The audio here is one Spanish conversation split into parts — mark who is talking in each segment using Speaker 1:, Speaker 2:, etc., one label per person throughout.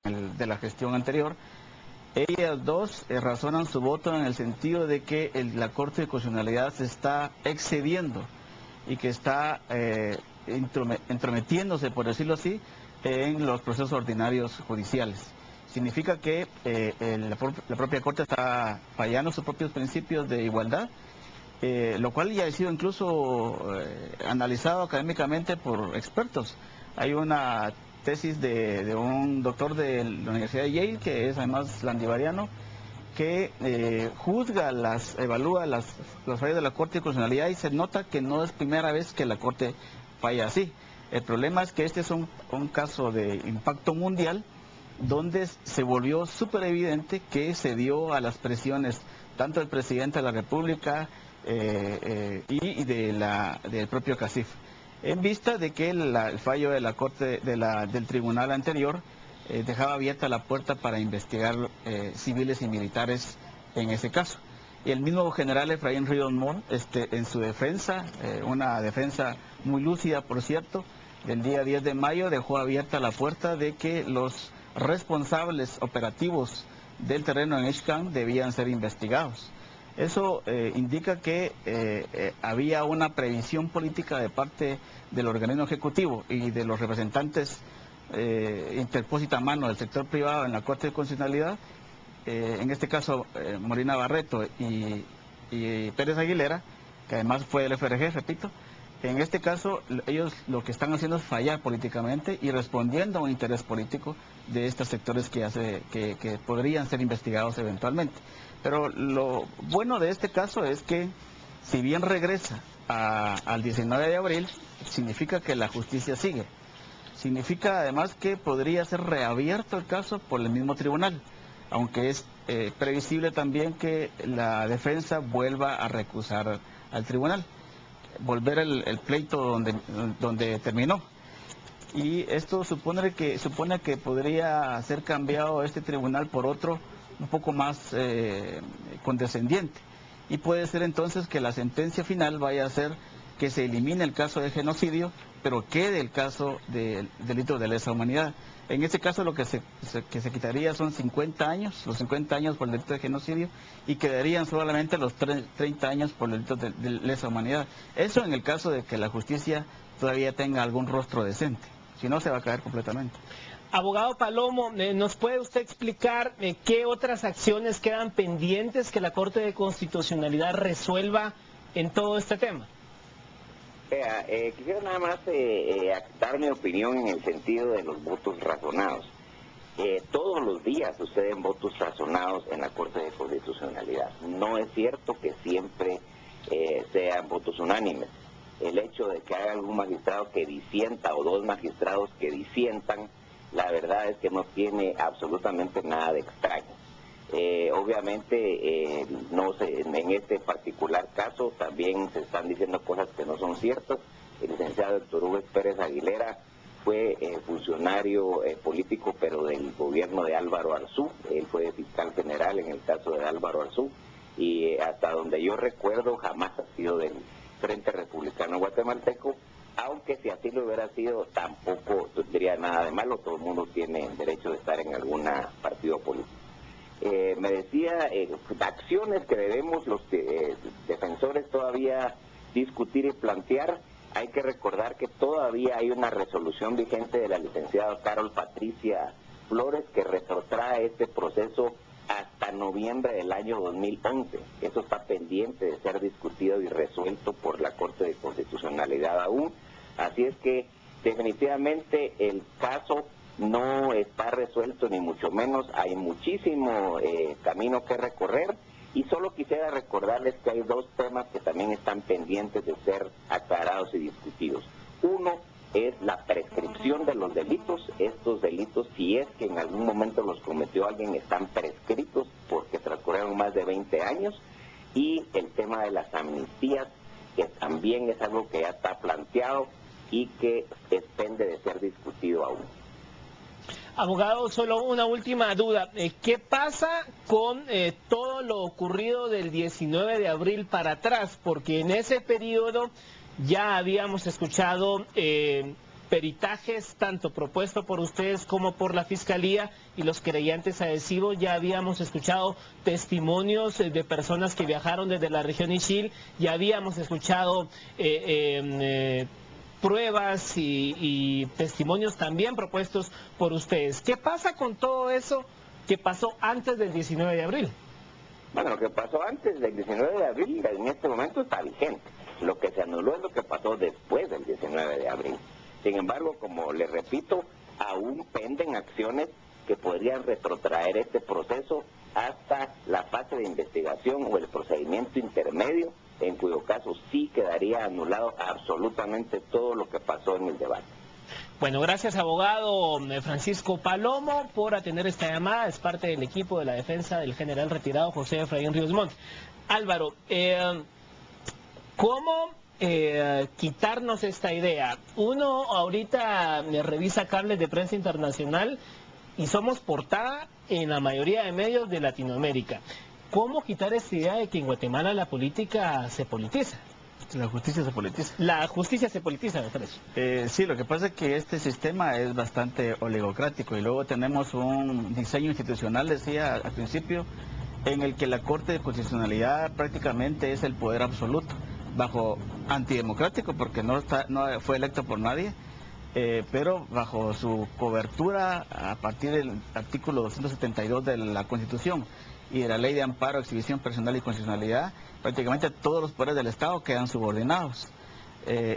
Speaker 1: de la gestión anterior. Ellas dos razonan su voto en el sentido de que la Corte de Constitucionalidad se está excediendo y que está entrometiéndose, por decirlo así, en los procesos ordinarios judiciales. Significa que la propia Corte está fallando sus propios principios de igualdad, lo cual ya ha sido incluso analizado académicamente por expertos. Hay una tesis de un doctor de la Universidad de Yale, que es además landivariano, que evalúa los fallos de la Corte de Constitucionalidad y se nota que no es primera vez que la Corte falla así. El problema es que este es un caso de impacto mundial, donde se volvió súper evidente que se dio a las presiones tanto del presidente de la República y del propio CACIF, en vista de que el fallo de la Corte del tribunal anterior dejaba abierta la puerta para investigar civiles y militares en ese caso. Y el mismo general Efraín Ridon Moore, en su defensa, una defensa muy lúcida, por cierto, del día 10 de mayo, dejó abierta la puerta de que los responsables operativos del terreno en Ixcán debían ser investigados. Eso indica que había una previsión política de parte del organismo ejecutivo y de los representantes interpósita mano del sector privado en la Corte de Constitucionalidad, en este caso Molina Barreto y Pérez Aguilera, que además fue del FRG, repito. En este caso, ellos lo que están haciendo es fallar políticamente y respondiendo a un interés político de estos sectores que podrían ser investigados eventualmente. Pero lo bueno de este caso es que, si bien regresa al 19 de abril, significa que la justicia sigue. Significa además que podría ser reabierto el caso por el mismo tribunal, aunque es previsible también que la defensa vuelva a recusar al tribunal, volver el pleito donde terminó. Y esto supone que podría ser cambiado este tribunal por otro un poco más condescendiente. Y puede ser entonces que la sentencia final vaya a ser que se elimine el caso de genocidio, pero quede el caso del delito de lesa humanidad. En este caso lo que se quitaría son 50 años, los 50 años por el delito de genocidio, y quedarían solamente los 30 años por el delito de lesa humanidad. Eso en el caso de que la justicia todavía tenga algún rostro decente, si no se va a caer completamente.
Speaker 2: Abogado Palomo, ¿nos puede usted explicar qué otras acciones quedan pendientes que la Corte de Constitucionalidad resuelva en todo este tema?
Speaker 3: Quisiera nada más dar mi opinión en el sentido de los votos razonados. Todos los días suceden votos razonados en la Corte de Constitucionalidad. No es cierto que siempre sean votos unánimes. El hecho de que haya algún magistrado que disienta o dos magistrados que disientan, la verdad es que no tiene absolutamente nada de extraño. Obviamente, no sé, en este particular caso también se están diciendo cosas que no son ciertas. El licenciado Héctor Hugo Pérez Aguilera fue funcionario político, pero del gobierno de Álvaro Arzú. Él fue fiscal general en el caso de Álvaro Arzú, y hasta donde yo recuerdo jamás ha sido del Frente Republicano Guatemalteco, aunque si así lo hubiera sido tampoco tendría nada de malo. Todo el mundo tiene derecho de estar en algún partido político. Me decía, acciones que debemos los defensores todavía discutir y plantear. Hay que recordar que todavía hay una resolución vigente de la licenciada Carol Patricia Flores que retrotrae este proceso hasta noviembre del año 2011. Eso está pendiente de ser discutido y resuelto por la Corte de Constitucionalidad aún. Así es que definitivamente el caso no está resuelto, ni mucho menos. Hay muchísimo camino que recorrer, y solo quisiera recordarles que hay dos temas que también están pendientes de ser aclarados y discutidos. Uno es la prescripción de los delitos. Estos delitos, si es que en algún momento los cometió alguien, están prescritos porque transcurrieron más de 20 años. Y el tema de las amnistías, que también es algo que ya está planteado y que depende de ser discutido aún.
Speaker 2: Abogado, solo una última duda. ¿Qué pasa con todo lo ocurrido del 19 de abril para atrás? Porque en ese periodo ya habíamos escuchado peritajes, tanto propuesto por ustedes como por la Fiscalía y los querellantes adhesivos. Ya habíamos escuchado testimonios de personas que viajaron desde la región Ixil, ya habíamos escuchado pruebas y testimonios también propuestos por ustedes. ¿Qué pasa con todo eso que pasó antes del 19 de abril?
Speaker 3: Bueno, lo que pasó antes del 19 de abril en este momento está vigente. Lo que se anuló es lo que pasó después del 19 de abril. Sin embargo, como les repito, aún penden acciones que podrían retrotraer este proceso hasta la fase de investigación o el procedimiento intermedio, en cuyo caso sí quedaría anulado absolutamente todo lo que pasó en el debate.
Speaker 2: Bueno, gracias abogado Francisco Palomo por atender esta llamada. Es parte del equipo de la defensa del general retirado José Efraín Ríos Montt. Álvaro, ¿cómo quitarnos esta idea? Uno ahorita revisa cables de prensa internacional y somos portada en la mayoría de medios de Latinoamérica. ¿Cómo quitar esta idea de que en Guatemala la política se politiza?
Speaker 1: La justicia se politiza.
Speaker 2: La justicia se politiza, me parece.
Speaker 1: Sí, lo que pasa es que este sistema es bastante oligocrático y luego tenemos un diseño institucional, decía al principio, en el que la Corte de Constitucionalidad prácticamente es el poder absoluto, bajo antidemocrático porque no fue electo por nadie, pero bajo su cobertura a partir del artículo 272 de la Constitución y de la Ley de Amparo, Exhibición Personal y Constitucionalidad, prácticamente todos los poderes del Estado quedan subordinados,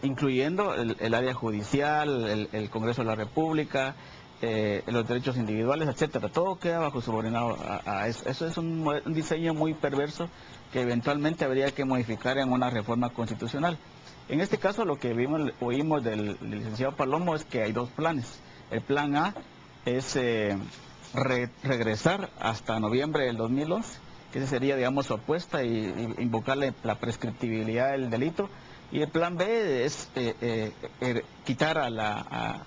Speaker 1: incluyendo el área judicial, el Congreso de la República, los derechos individuales, etcétera. Todo queda bajo subordinado a eso. Eso es un diseño muy perverso que eventualmente habría que modificar en una reforma constitucional. En este caso, lo que oímos del licenciado Palomo es que hay dos planes. El plan A es regresar hasta noviembre del 2011, que esa sería, digamos, su apuesta y invocarle la prescriptibilidad del delito. Y el plan B es quitar a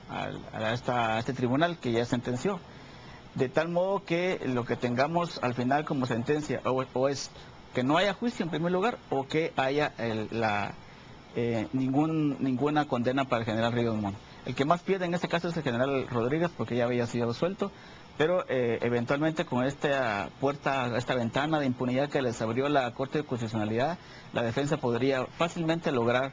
Speaker 1: este tribunal que ya sentenció. De tal modo que lo que tengamos al final como sentencia o es que no haya juicio en primer lugar o que haya ninguna condena para el general Ríos Montt. El que más pierde en este caso es el general Rodríguez porque ya había sido suelto, pero eventualmente con esta ventana de impunidad que les abrió la Corte de Constitucionalidad, la defensa podría fácilmente lograr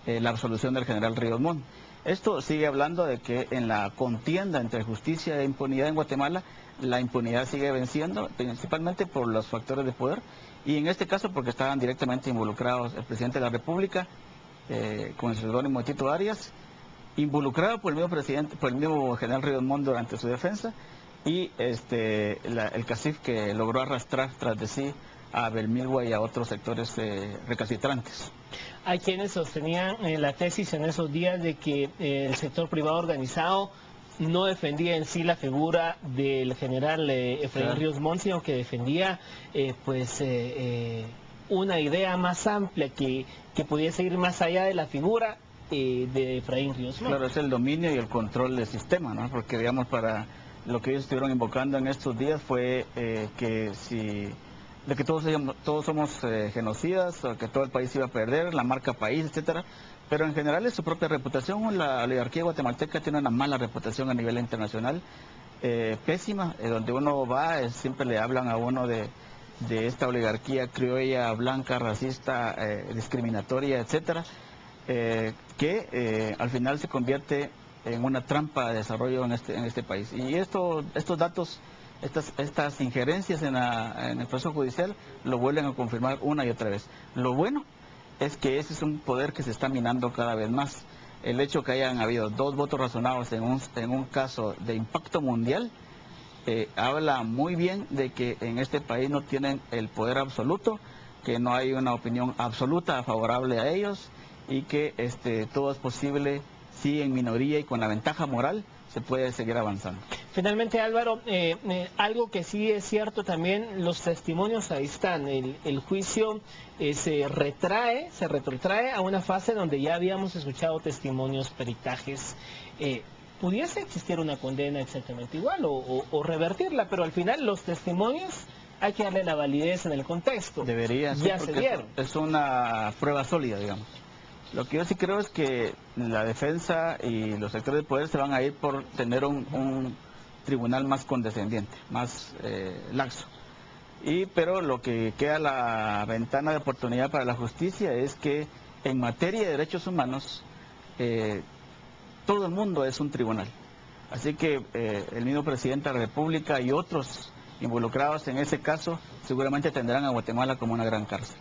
Speaker 1: la absolución del general Ríos Montt. Esto sigue hablando de que en la contienda entre justicia e impunidad en Guatemala, la impunidad sigue venciendo, principalmente por los factores de poder, y en este caso porque estaban directamente involucrados el presidente de la República, con el seudónimo de Tito Arias, involucrado por el mismo general Ríos Montt durante su defensa, y el CACIF que logró arrastrar tras de sí a Belmilgua y a otros sectores recalcitrantes.
Speaker 2: Hay quienes sostenían la tesis en esos días de que el sector privado organizado no defendía en sí la figura del general Efraín Ríos Montt, sino que defendía una idea más amplia que pudiese ir más allá de la figura de Efraín Ríos Montt.
Speaker 1: Claro, es el dominio y el control del sistema, ¿no? Porque digamos, para lo que ellos estuvieron invocando en estos días fue que todos somos genocidas, o que todo el país iba a perder, la marca país, etcétera. Pero en general es su propia reputación. La oligarquía guatemalteca tiene una mala reputación a nivel internacional, pésima, donde uno va, siempre le hablan a uno de esta oligarquía criolla, blanca, racista, discriminatoria, etcétera, que al final se convierte en una trampa de desarrollo en este país. Y estos datos, estas injerencias en el proceso judicial lo vuelven a confirmar una y otra vez. Lo bueno es que ese es un poder que se está minando cada vez más. El hecho que hayan habido 2 votos razonados en un caso de impacto mundial habla muy bien de que en este país no tienen el poder absoluto, que no hay una opinión absoluta favorable a ellos y que todo es posible si en minoría y con la ventaja moral se puede seguir avanzando.
Speaker 2: Finalmente, Álvaro, algo que sí es cierto también, los testimonios ahí están. El juicio se retrotrae a una fase donde ya habíamos escuchado testimonios, peritajes. ¿Pudiese existir una condena exactamente igual o revertirla? Pero al final los testimonios hay que darle la validez en el contexto.
Speaker 1: Debería, sí,
Speaker 2: ya se dieron.
Speaker 1: Es una prueba sólida, digamos. Lo que yo sí creo es que la defensa y los sectores de poder se van a ir por tener un tribunal más condescendiente, más laxo. Pero lo que queda la ventana de oportunidad para la justicia es que en materia de derechos humanos todo el mundo es un tribunal. Así que el mismo presidente de la República y otros involucrados en ese caso seguramente tendrán a Guatemala como una gran cárcel.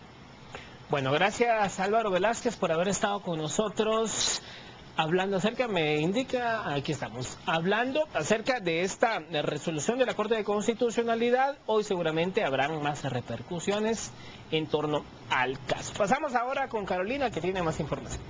Speaker 2: Bueno, gracias Álvaro Velázquez por haber estado con nosotros hablando acerca, me indica, aquí estamos, hablando acerca de esta resolución de la Corte de Constitucionalidad. Hoy seguramente habrán más repercusiones en torno al caso. Pasamos ahora con Carolina, que tiene más información.